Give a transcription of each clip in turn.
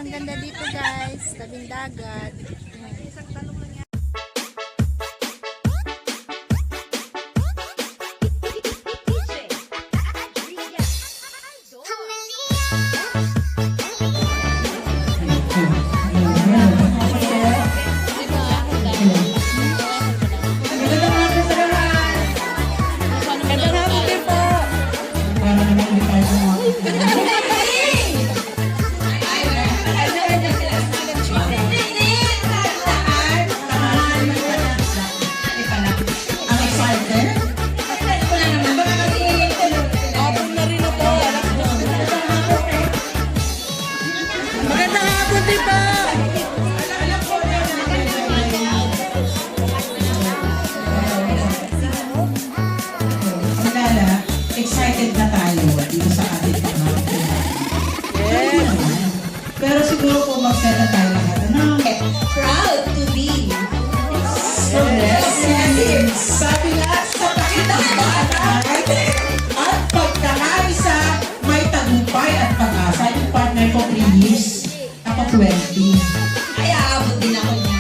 Ang ganda dito guys, tabing dagat. Excited na tayo dito sa ating yes. Pero siguro po mag-set na tayo lahat. Proud to be. So, yes. Sabi nga sa pakitang-banay at pagkakaisa, may tagumpay at pag-asa. Yung partner ko 3 years, ako 20. Ay, aabot din ako niya.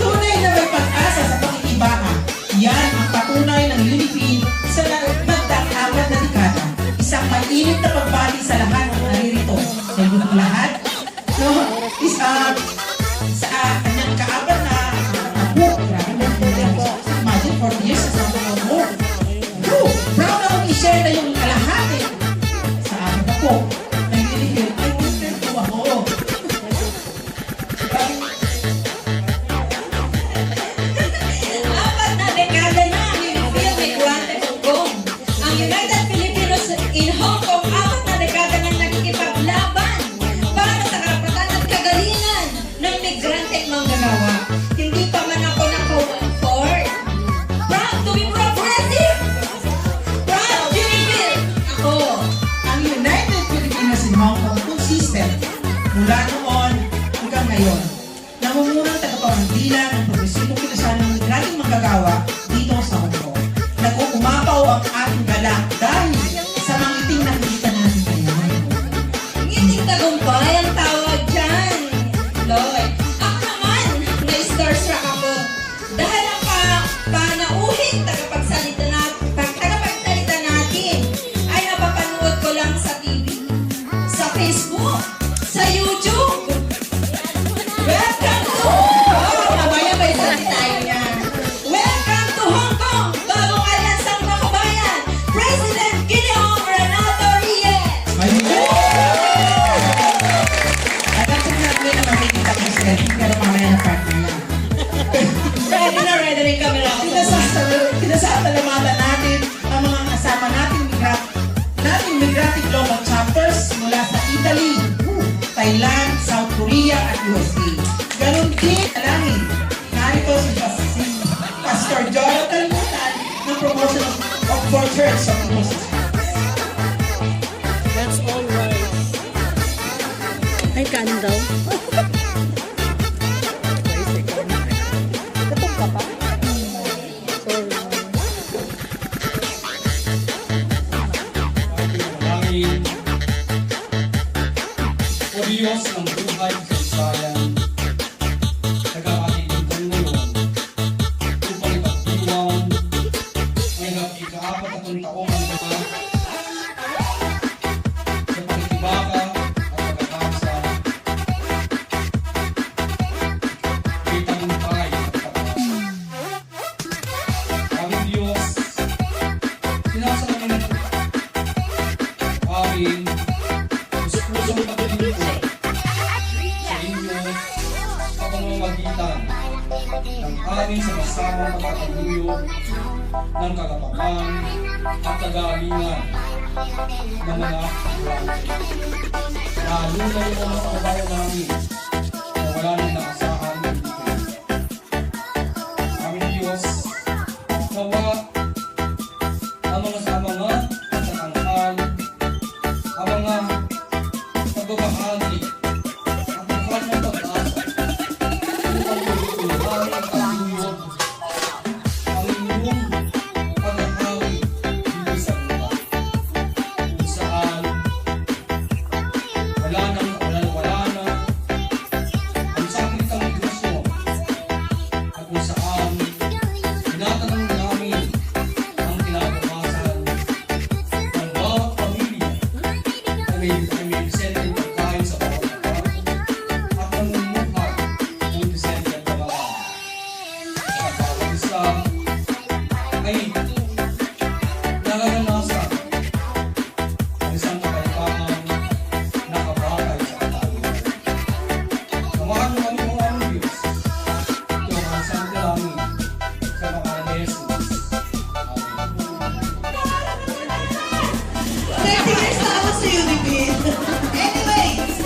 Tunay na may pag-asa sa pakikibahan. Yan ang patunay ng UNIFIL sa nagdang-apat na dekada. Isang mainit na pagbati sa lahat ng naririto. Sa inyong lahat, no? Sa kanyang kaapat na book. Imagine 40 years sa mga book. Proud akong i-share na yung kalahati sa akin ako. Ng UNIFIL. Ay, winter po ako. Apat na dekada na ang UNIFIL may Guante Hong Kong. Ang United Filipinos in Hong Kong, apat na dekada nang nagkikipaglaban para sa karapatan at kagalingan ng migrante at manggagawa. Hindi pa man ako naka-afford. Proud to be progressive! Proud UNIFIL! Ako! Ang United Filipinos in Hong Kong consistent mula noon hanggang ngayon. Nangungunang tagapanggilan ng progresibong kilusan ng migranteng manggagawa dito sa Hong Kong. Nag-uumapaw ang ating galak dahil sa mangiting nakikita natin ngayon. Ngiting tagumpay ang tawag dyan. Lord, ako naman, na-starstruck ako. Dahil ang panauhing tagapagsalita natin ay napapanood ko lang sa TV, sa Facebook, sa YouTube. Welcome to kabayan, may salita tayo yan. Welcome to Hong Kong, bagong alyansang makabayan, President Gideon Renato Reyes. Alam ko natin na makikita ko sila, pero mamaya na partner yan. Ready rin kami lang. Pinasasalamatan natin ang mga kasama nating migrante global chapters mula sa Italy, Thailand, South Korea at USA. Ganon din, alangin. Narito si Pastor Jonathan Mutan ng Promotion of Four Church of Moses. That's all right. Ay, kandaw. Katong ka pa? Sorry. Manalangin o Diyos ng buhay sa Isayan, nag-aalitin ngayon upang ipagdiwang ang ika-4 taong ang mga sa pakikibaka at pag-asa, may tagumpay at pag-asa. Aming Diyos, sinasalamin natin aming pusong paglilingkod sa inyo sa pamamagitan ng aming sama-samang pagkakaguyod ng kagapatan at kagalingan ng mga migrante. Lalo na yung mga kababayan namin na wala nang nakasahan ng dito. Aming Diyos, nawa ang mga sama-mga pagkakanghal, ang mga pagbabahagi at bukas ng pag-asa upang tulungan ang pagtuyod ang inyong paghahawi dito sa lupa kung saan wala may disenteng pagkain sa bawat lugar at namumuhay ng disenteng pagkain. Sa bawat isa ay nararanasan ang isang kapayapaan nakabakay sa katalian. Samahan mo kami kung anong Diyos. Ito ang isang dalangin sa pangalan ni Jesus. Amen. 30 years na ako sa Univille. Anyways,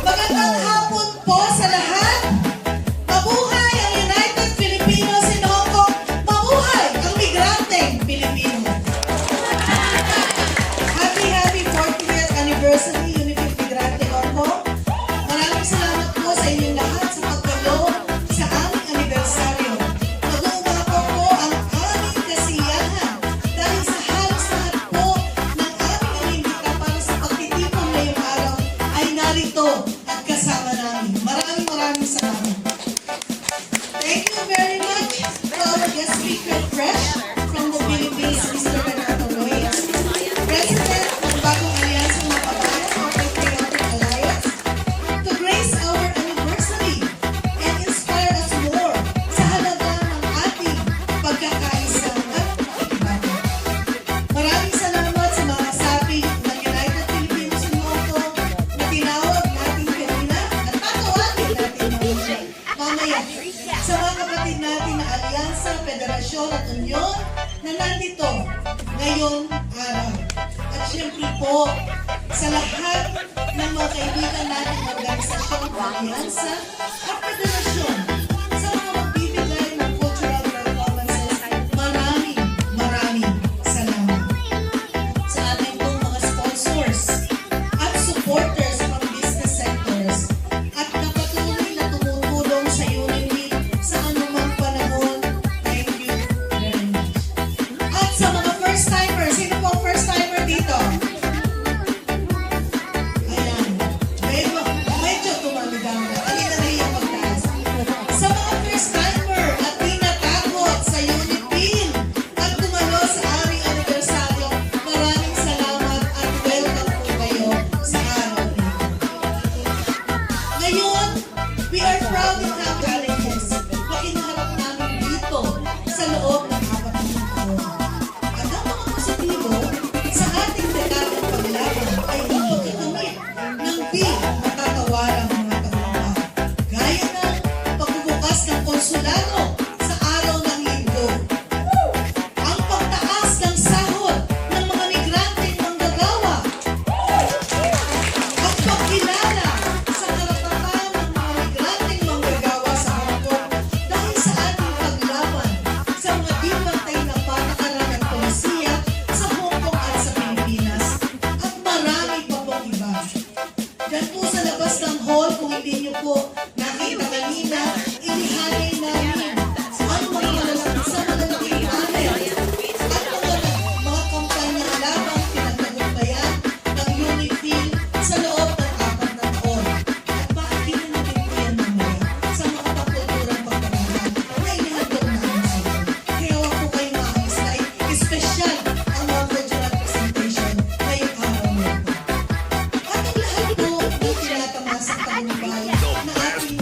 magandang hapon po sa lahat. Mabuhay ang United Filipinos in Hong Kong. Mabuhay ang migranteng Pilipino. Happy 40th anniversary Univille Migrante Hong Kong. Maraming salamat po sa inyong lahat sa pagdalo sa aming anibersaryo. Mag-uumako po ang aming kasiyahan dahil sa halos lahat po ng aming inimbita para sa pagtitipon ngayong araw ay narito at kasama namin. Maraming salamat. Thank you very much to our guest speaker, Fresh, from the Philippines, Mr. Renato Reyes, President ng Bagong Alyansa ng Kabayan, or Patriotic Alliance, to grace our anniversary and inspire us more sa halaga ng ating pagkakaisa at pakikibagan. Maraming salamat sa mga sapi ng United Filipinos in Hong Kong na tinawag natin kanina at tatawagin natin mamaya. Sa mga kapatid natin na alyansa, federasyon at unyon na nandito ngayong araw. At syempre po, sa lahat ng mga kaibigan natin ng organisasyon, alyansa at federasyon, sa mga magbibigay ng cultural performances, maraming salamat. Sa ating pong mga sponsors at supporters from business sectors at napatuloy na tumutulong sa Univille sa anumang panahon. Thank you very much. At sa mga first-timers, sino po ang first-timer dito? Ayan. Medyo tumamigang na. Kanina na yung pagtaas. Sa mga first-timer at di natakot sa Univille at dumalo sa aming anibersaryo, maraming salamat at welcome po kayo sa araw nito. Ngayon, we are proud to have challenges na kinaharap namin dito sa loob ng 4 na taon. At ang mga positibo sa ating dekadang paglaban ay ang pagkakamit ng di matatawarang mga tagumpay. Gaya ng pagbubukas ng konsulado sa araw ng linggo. Ang pagtaas ng sahod ng mga migranteng manggagawa. Ang pagkilala sa karapatan ng mga migranteng manggagawa sa Hong Kong dahil sa ating paglaban sa mga di pantay na patakaran ng polisiya sa Hong Kong at sa Pilipinas. At marami pa pong iba. Diyan po sa labas ng hall, kung hindi niyo po nakita kanina, inihalay namin ang mga malalaki sa malalaking panel at mga kampanya labang pinagtagumpayan ng Univille sa loob ng 4 na taon. At bakit ginanapin ko yan mamaya sa mga pagkulturang pagkakaroon na inihandog namin sa inyo. Kaya huwag po kayong makakasay, espesyal ang mga cultural presentation ngayong araw na ito. At ang lahat po ng tinatamasang tagumpay na ating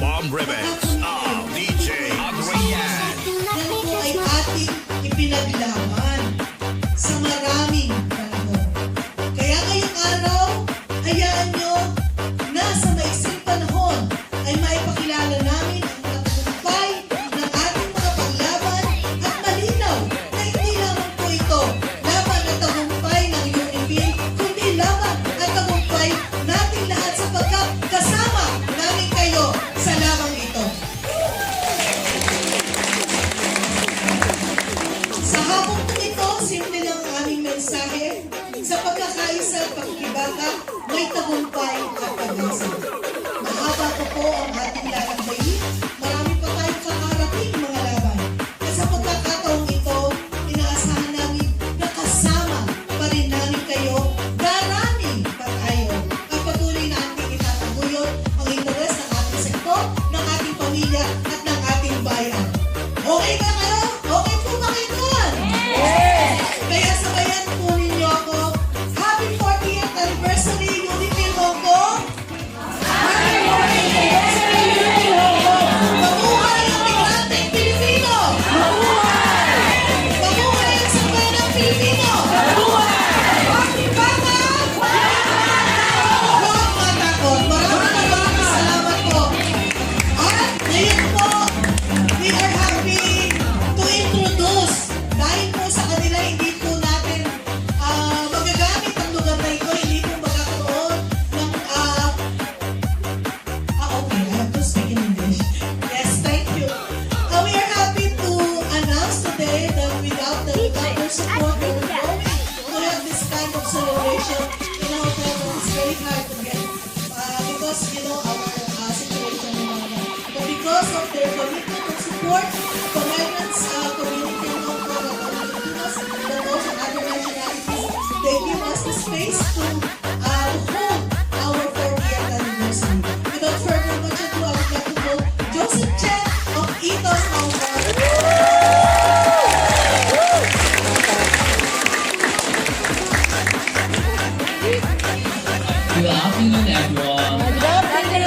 Good afternoon, everyone. Good afternoon.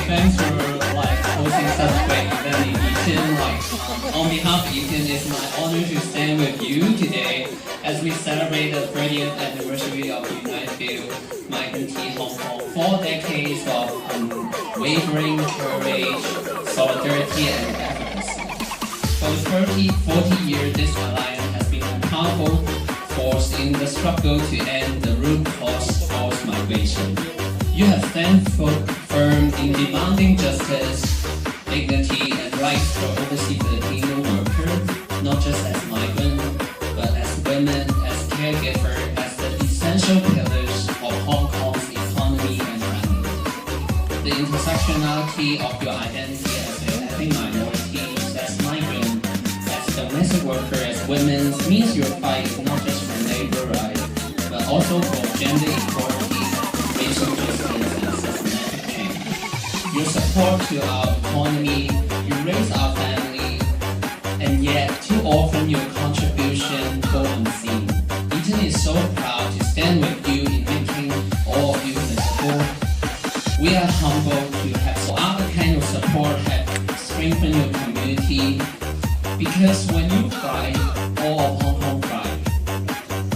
Thanks for hosting such great event in Eaton. On behalf of Eaton, it's my honor to stand with you today as we celebrate the 30th anniversary of United Migrant Tea Hong Kong. 4 decades of unwavering courage, solidarity, and advocacy. For the 40 years, this alliance has been a powerful force in the struggle to end the root cause of forced migration. You have stand firm in demanding justice, dignity, and rights for overseas Filipino workers, not just as migrants, but as women, as caregivers, as the essential pillars of Hong Kong's economy and family. The intersectionality of your identity as an ethnic minority, as migrant, as domestic worker, as women, means your fight is not just for labor rights, but also for gender equality, racial justice, and systematic change. Your support to our economy, you raise our family, and yet too often your contribution go unseen. Eaton is so proud to stand with you in making all of you visible. We are humbled to have other kind of support have strengthened your community, because when you cry, all of Hong Kong cry.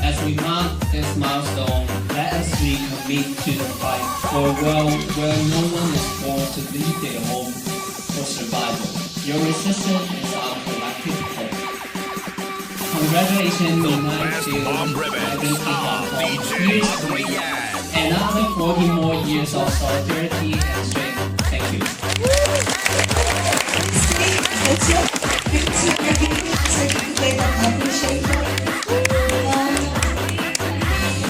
As we mark this milestone, let us recommit to the fight for a world where no one is forced to leave their home for survival. Your resistance is our collective hope. Congratulations, United Migrant Tea Hong Kong. Here's to another 40 more years of solidarity and strength. Thank you. It's your certificate of appreciation.